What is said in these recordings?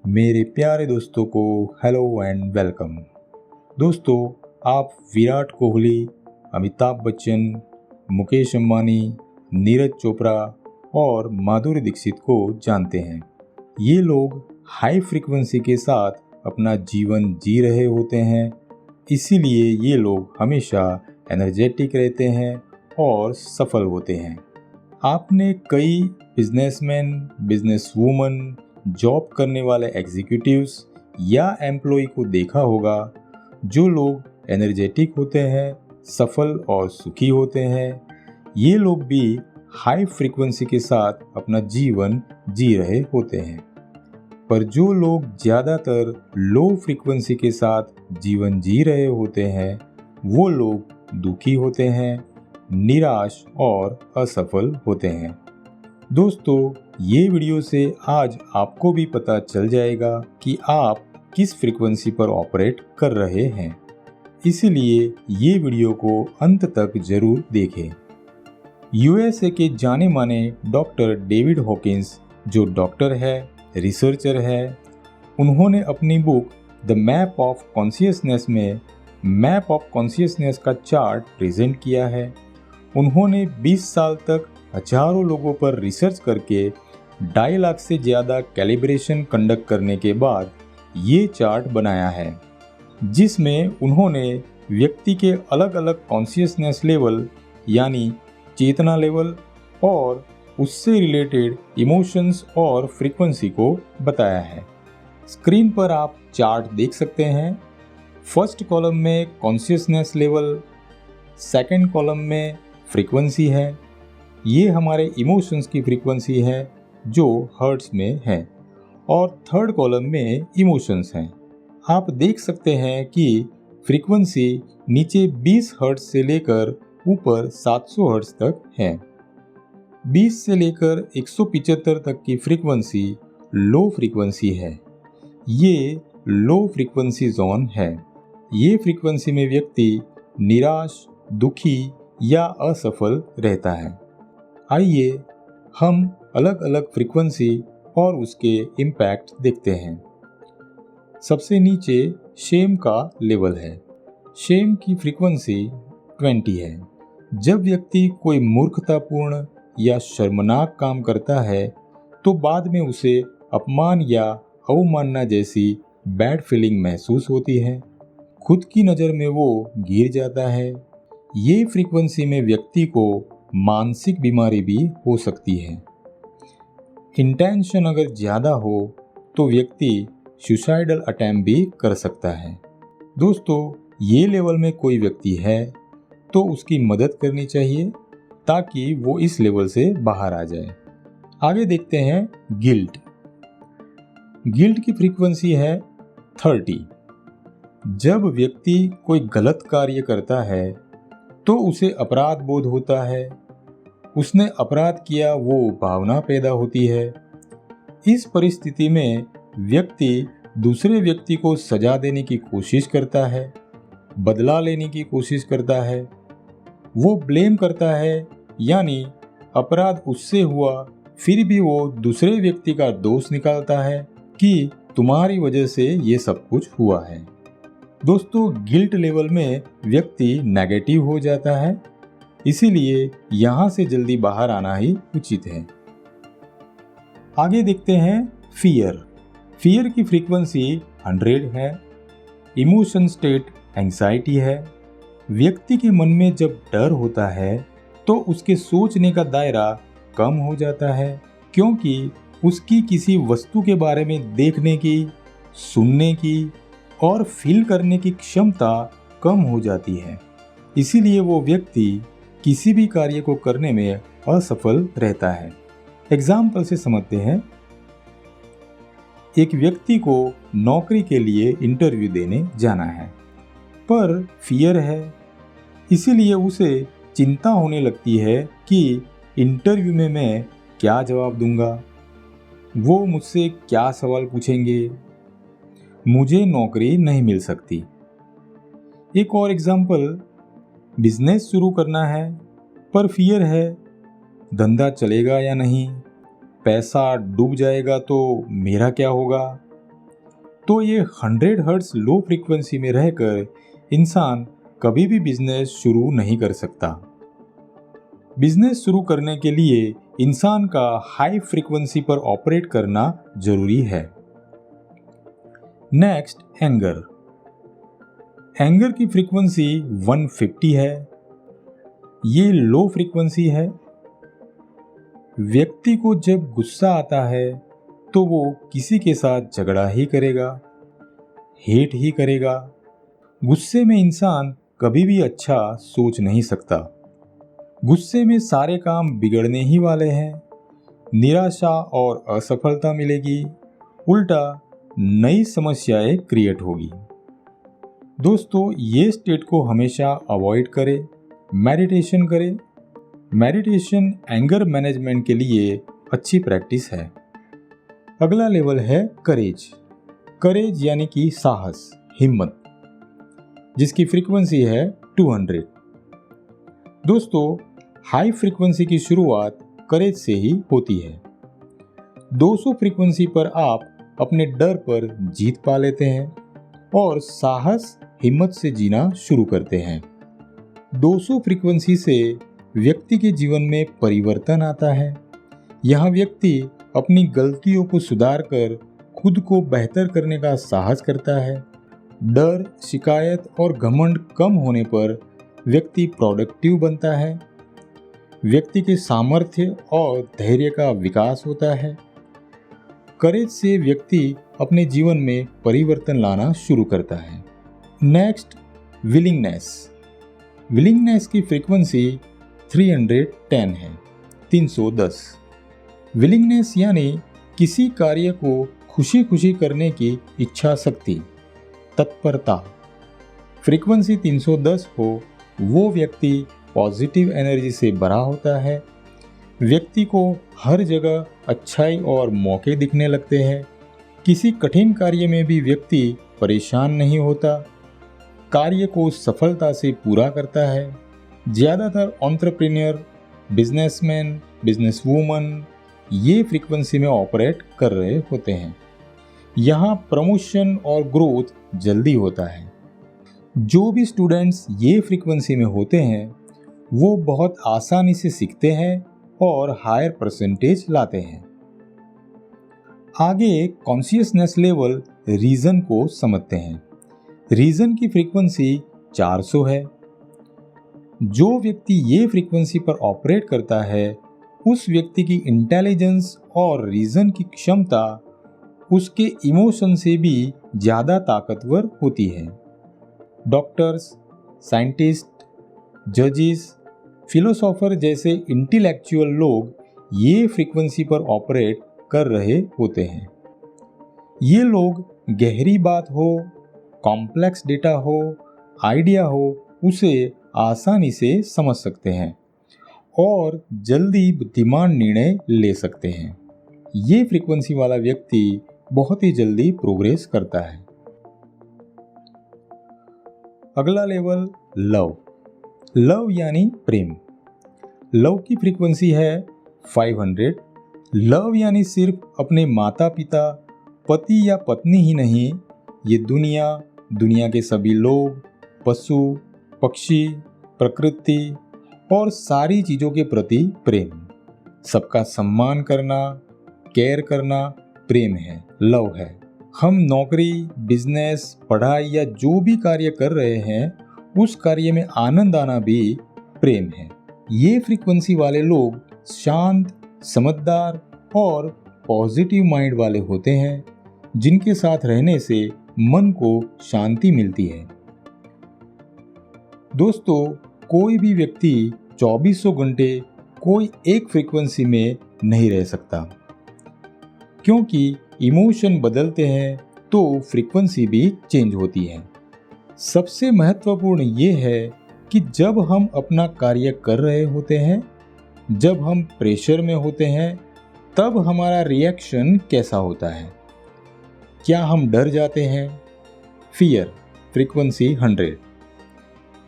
मेरे प्यारे दोस्तों को हेलो एंड वेलकम। दोस्तों, आप विराट कोहली, अमिताभ बच्चन, मुकेश अंबानी, नीरज चोपड़ा और माधुरी दीक्षित को जानते हैं। ये लोग हाई फ्रीक्वेंसी के साथ अपना जीवन जी रहे होते हैं, इसीलिए ये लोग हमेशा एनर्जेटिक रहते हैं और सफल होते हैं। आपने कई बिजनेसमैन, बिजनेसवुमन, जॉब करने वाले एग्जीक्यूटिव्स या एम्प्लॉय को देखा होगा। जो लोग एनर्जेटिक होते हैं, सफल और सुखी होते हैं, ये लोग भी हाई फ्रीक्वेंसी के साथ अपना जीवन जी रहे होते हैं। पर जो लोग ज़्यादातर लो फ्रीक्वेंसी के साथ जीवन जी रहे होते हैं, वो लोग दुखी होते हैं, निराश और असफल होते हैं। दोस्तों, ये वीडियो से आज आपको भी पता चल जाएगा कि आप किस फ्रीक्वेंसी पर ऑपरेट कर रहे हैं। इसीलिए ये वीडियो को अंत तक जरूर देखें। यूएसए के जाने माने डॉक्टर डेविड हॉकिंस, जो डॉक्टर है, रिसर्चर है, उन्होंने अपनी book the map of consciousness में मैप ऑफ कॉन्शियसनेस का चार्ट प्रेजेंट किया है। उन्होंने 20 साल तक हजारों लोगों पर रिसर्च करके 2.5 लाख से ज़्यादा कैलिब्रेशन कंडक्ट करने के बाद ये चार्ट बनाया है, जिसमें उन्होंने व्यक्ति के अलग अलग कॉन्शियसनेस लेवल यानी चेतना लेवल और उससे रिलेटेड इमोशंस और फ्रीक्वेंसी को बताया है। स्क्रीन पर आप चार्ट देख सकते हैं। फर्स्ट कॉलम में कॉन्शियसनेस लेवल, सेकंड कॉलम में फ्रीक्वेंसी है। ये हमारे इमोशंस की फ्रीक्वेंसी है जो हर्ट्ज में है, और थर्ड कॉलम में इमोशंस हैं। आप देख सकते हैं कि फ्रीक्वेंसी नीचे 20 हर्ट्ज से लेकर ऊपर 700 हर्ट्ज तक है। 20 से लेकर 175 तक की फ्रीक्वेंसी लो फ्रीक्वेंसी है। ये लो फ्रीक्वेंसी जोन है। ये फ्रीक्वेंसी में व्यक्ति निराश, दुखी या असफल रहता है। आइए हम अलग अलग फ्रीक्वेंसी और उसके इम्पैक्ट देखते हैं। सबसे नीचे शेम का लेवल है। शेम की फ्रीक्वेंसी 20 है। जब व्यक्ति कोई मूर्खतापूर्ण या शर्मनाक काम करता है तो बाद में उसे अपमान या अवमानना जैसी बैड फीलिंग महसूस होती है। खुद की नज़र में वो गिर जाता है। ये फ्रीक्वेंसी में व्यक्ति को मानसिक बीमारी भी हो सकती है। इंटेंशन अगर ज़्यादा हो तो व्यक्ति सुसाइडल अटेम्प्ट भी कर सकता है। दोस्तों, ये लेवल में कोई व्यक्ति है तो उसकी मदद करनी चाहिए ताकि वो इस लेवल से बाहर आ जाए। आगे देखते हैं गिल्ट। गिल्ट की फ्रीक्वेंसी है 30। जब व्यक्ति कोई गलत कार्य करता है तो उसे अपराध बोध होता है। उसने अपराध किया, वो भावना पैदा होती है। इस परिस्थिति में व्यक्ति दूसरे व्यक्ति को सजा देने की कोशिश करता है, बदला लेने की कोशिश करता है। वो ब्लेम करता है, यानी अपराध उससे हुआ फिर भी वो दूसरे व्यक्ति का दोष निकालता है कि तुम्हारी वजह से ये सब कुछ हुआ है। दोस्तों, गिल्ट लेवल में व्यक्ति नेगेटिव हो जाता है, इसीलिए यहाँ से जल्दी बाहर आना ही उचित है। आगे देखते हैं फियर। फियर की फ्रीक्वेंसी 100 है। इमोशन स्टेट एंग्जाइटी है। व्यक्ति के मन में जब डर होता है तो उसके सोचने का दायरा कम हो जाता है, क्योंकि उसकी किसी वस्तु के बारे में देखने की, सुनने की और फील करने की क्षमता कम हो जाती है। इसीलिए वो व्यक्ति किसी भी कार्य को करने में असफल रहता है। एग्जाम्पल से समझते हैं। एक व्यक्ति को नौकरी के लिए इंटरव्यू देने जाना है, पर फियर है, इसीलिए उसे चिंता होने लगती है कि इंटरव्यू में मैं क्या जवाब दूंगा, वो मुझसे क्या सवाल पूछेंगे, मुझे नौकरी नहीं मिल सकती। एक और एग्जाम्पल, बिजनेस शुरू करना है पर फियर है, धंधा चलेगा या नहीं, पैसा डूब जाएगा तो मेरा क्या होगा, तो ये 100 हर्ट्ज लो फ्रीक्वेंसी में रहकर इंसान कभी भी बिजनेस शुरू नहीं कर सकता। बिजनेस शुरू करने के लिए इंसान का हाई फ्रीक्वेंसी पर ऑपरेट करना जरूरी है। Next, anger. एंगर की फ्रीक्वेंसी 150 है। ये लो फ्रीक्वेंसी है। व्यक्ति को जब गुस्सा आता है तो वो किसी के साथ झगड़ा ही करेगा, हेट ही करेगा। गुस्से में इंसान कभी भी अच्छा सोच नहीं सकता। गुस्से में सारे काम बिगड़ने ही वाले हैं। निराशा और असफलता मिलेगी, उल्टा नई समस्याएं क्रिएट होगी। दोस्तों, ये स्टेट को हमेशा अवॉइड करें, मेडिटेशन करें। मेडिटेशन एंगर मैनेजमेंट के लिए अच्छी प्रैक्टिस है। अगला लेवल है करेज। करेज यानी कि साहस, हिम्मत, जिसकी फ्रीक्वेंसी है 200। दोस्तों, हाई फ्रीक्वेंसी की शुरुआत करेज से ही होती है। 200 फ्रीक्वेंसी पर आप अपने डर पर जीत पा लेते हैं और साहस, हिम्मत से जीना शुरू करते हैं। 200 फ्रीक्वेंसी से व्यक्ति के जीवन में परिवर्तन आता है। यह व्यक्ति अपनी गलतियों को सुधार कर खुद को बेहतर करने का साहस करता है। डर, शिकायत और घमंड कम होने पर व्यक्ति प्रोडक्टिव बनता है। व्यक्ति के सामर्थ्य और धैर्य का विकास होता है। करेज से व्यक्ति अपने जीवन में परिवर्तन लाना शुरू करता है। Next, willingness. विलिंगनेस की फ्रीक्वेंसी 310 है, 310। विलिंगनेस यानी किसी कार्य को खुशी खुशी करने की इच्छा शक्ति, तत्परता। फ्रीक्वेंसी 310 हो, वो व्यक्ति पॉजिटिव एनर्जी से भरा होता है। व्यक्ति को हर जगह अच्छाई और मौके दिखने लगते हैं। किसी कठिन कार्य में भी व्यक्ति परेशान नहीं होता, कार्य को सफलता से पूरा करता है। ज़्यादातर एंटरप्रेन्योर, बिजनेसमैन, बिजनेसवुमन ये फ्रीक्वेंसी में ऑपरेट कर रहे होते हैं। यहाँ प्रमोशन और ग्रोथ जल्दी होता है। जो भी स्टूडेंट्स ये फ्रीक्वेंसी में होते हैं वो बहुत आसानी से सीखते हैं और हायर परसेंटेज लाते हैं। आगे कॉन्शियसनेस लेवल रीजन को समझते हैं। रीजन की फ्रीक्वेंसी 400 है। जो व्यक्ति ये फ्रीक्वेंसी पर ऑपरेट करता है उस व्यक्ति की इंटेलिजेंस और रीजन की क्षमता उसके इमोशन से भी ज़्यादा ताकतवर होती है। डॉक्टर्स, साइंटिस्ट, जजेस, फिलोसोफर जैसे इंटेलेक्चुअल लोग ये फ्रीक्वेंसी पर ऑपरेट कर रहे होते हैं। ये लोग गहरी बात हो, कॉम्प्लेक्स डेटा हो, आइडिया हो, उसे आसानी से समझ सकते हैं और जल्दी बुद्धिमान निर्णय ले सकते हैं। ये फ्रीक्वेंसी वाला व्यक्ति बहुत ही जल्दी प्रोग्रेस करता है। अगला लेवल लव। लव यानी प्रेम। लव की फ्रीक्वेंसी है 500। लव यानी सिर्फ अपने माता पिता, पति या पत्नी ही नहीं, ये दुनिया, दुनिया के सभी लोग, पशु, पक्षी, प्रकृति और सारी चीज़ों के प्रति प्रेम। सबका सम्मान करना, केयर करना प्रेम है, लव है। हम नौकरी, बिजनेस, पढ़ाई या जो भी कार्य कर रहे हैं उस कार्य में आनंद आना भी प्रेम है। ये फ्रीक्वेंसी वाले लोग शांत, समझदार और पॉजिटिव माइंड वाले होते हैं, जिनके साथ रहने से मन को शांति मिलती है। दोस्तों, कोई भी व्यक्ति 2400 घंटे कोई एक फ्रीक्वेंसी में नहीं रह सकता, क्योंकि इमोशन बदलते हैं तो फ्रीक्वेंसी भी चेंज होती है। सबसे महत्वपूर्ण ये है कि जब हम अपना कार्य कर रहे होते हैं, जब हम प्रेशर में होते हैं, तब हमारा रिएक्शन कैसा होता है। क्या हम डर जाते हैं? Fear, frequency 100।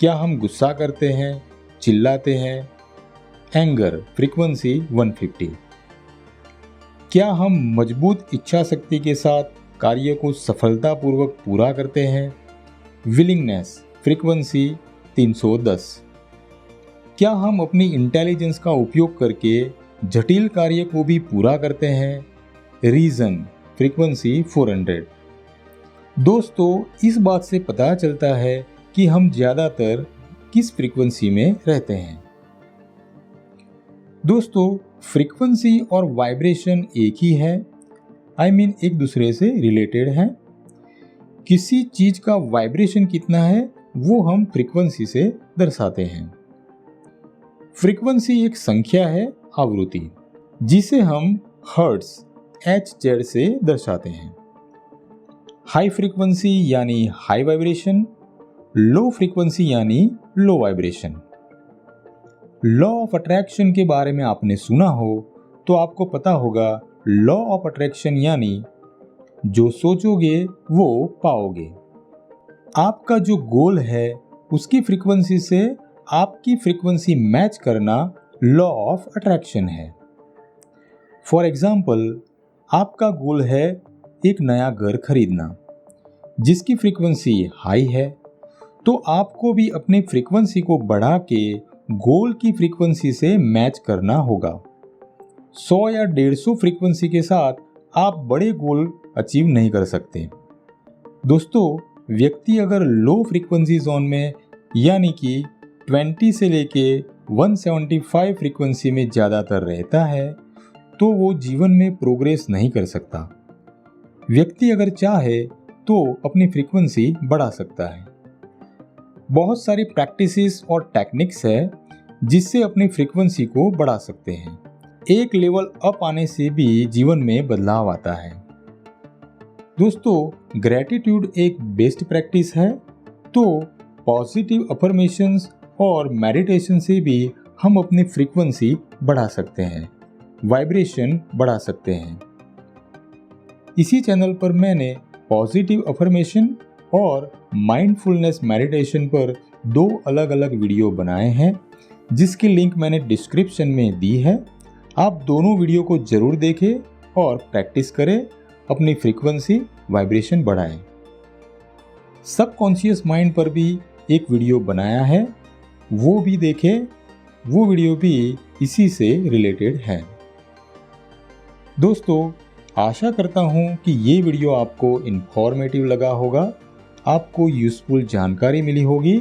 क्या हम गुस्सा करते हैं, चिल्लाते हैं? Anger, frequency 150। क्या हम मजबूत इच्छा शक्ति के साथ कार्य को सफलतापूर्वक पूरा करते हैं। Willingness frequency 310। क्या हम अपनी इंटेलिजेंस का उपयोग करके जटिल कार्य को भी पूरा करते हैं? Reason frequency 400। दोस्तों, इस बात से पता चलता है कि हम ज़्यादातर किस फ्रीक्वेंसी में रहते हैं। दोस्तों, फ्रीक्वेंसी और वाइब्रेशन एक ही है, एक दूसरे से रिलेटेड है। किसी चीज का वाइब्रेशन कितना है वो हम फ्रीक्वेंसी से दर्शाते हैं। फ्रीक्वेंसी एक संख्या है, आवृत्ति, जिसे हम हर्ट्ज HZ से दर्शाते हैं। हाई फ्रीक्वेंसी यानी हाई वाइब्रेशन, लो फ्रीक्वेंसी यानी low vibration. Law of attraction के बारे में आपने सुना हो तो आपको पता होगा, लॉ ऑफ अट्रैक्शन यानी जो सोचोगे वो पाओगे। आपका जो गोल है उसकी फ्रीक्वेंसी से आपकी फ्रीक्वेंसी मैच करना लॉ ऑफ अट्रैक्शन है। फॉर एग्जाम्पल, आपका गोल है एक नया घर खरीदना, जिसकी फ्रीक्वेंसी हाई है, तो आपको भी अपनी फ्रीक्वेंसी को बढ़ा के गोल की फ्रीक्वेंसी से मैच करना होगा। 100 या 150 फ्रीक्वेंसी के साथ आप बड़े गोल अचीव नहीं कर सकते। दोस्तों, व्यक्ति अगर लो फ्रीक्वेंसी जोन में यानी कि 20 से लेके 175 फ्रीक्वेंसी में ज़्यादातर रहता है तो वो जीवन में प्रोग्रेस नहीं कर सकता। व्यक्ति अगर चाहे तो अपनी फ्रीक्वेंसी बढ़ा सकता है। बहुत सारी प्रैक्टिसेस और टेक्निक्स है जिससे अपनी फ्रीक्वेंसी को बढ़ा सकते हैं। एक लेवल अप आने से भी जीवन में बदलाव आता है। दोस्तों, ग्रैटिट्यूड एक बेस्ट प्रैक्टिस है, तो पॉजिटिव अफर्मेशंस और मेडिटेशन से भी हम अपनी फ्रीक्वेंसी बढ़ा सकते हैं, वाइब्रेशन बढ़ा सकते हैं। इसी चैनल पर मैंने पॉजिटिव अफर्मेशन और माइंडफुलनेस मेडिटेशन पर 2 अलग अलग वीडियो बनाए हैं, जिसकी लिंक मैंने डिस्क्रिप्शन में दी है। आप दोनों वीडियो को जरूर देखें और प्रैक्टिस करें, अपनी फ्रीक्वेंसी वाइब्रेशन बढ़ाएं। सबकॉन्शियस माइंड पर भी एक वीडियो बनाया है, वो भी देखें, वो वीडियो भी इसी से रिलेटेड है। दोस्तों, आशा करता हूँ कि ये वीडियो आपको इन्फॉर्मेटिव लगा होगा, आपको यूज़फुल जानकारी मिली होगी।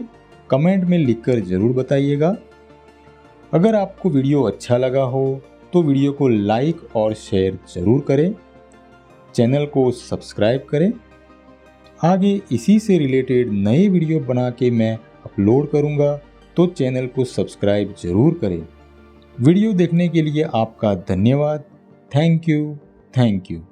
कमेंट में लिखकर ज़रूर बताइएगा। अगर आपको वीडियो अच्छा लगा हो तो वीडियो को लाइक और शेयर ज़रूर करें, चैनल को सब्सक्राइब करें। आगे इसी से रिलेटेड नए वीडियो बना के मैं अपलोड करूँगा, तो चैनल को सब्सक्राइब ज़रूर करें। वीडियो देखने के लिए आपका धन्यवाद। Thank you.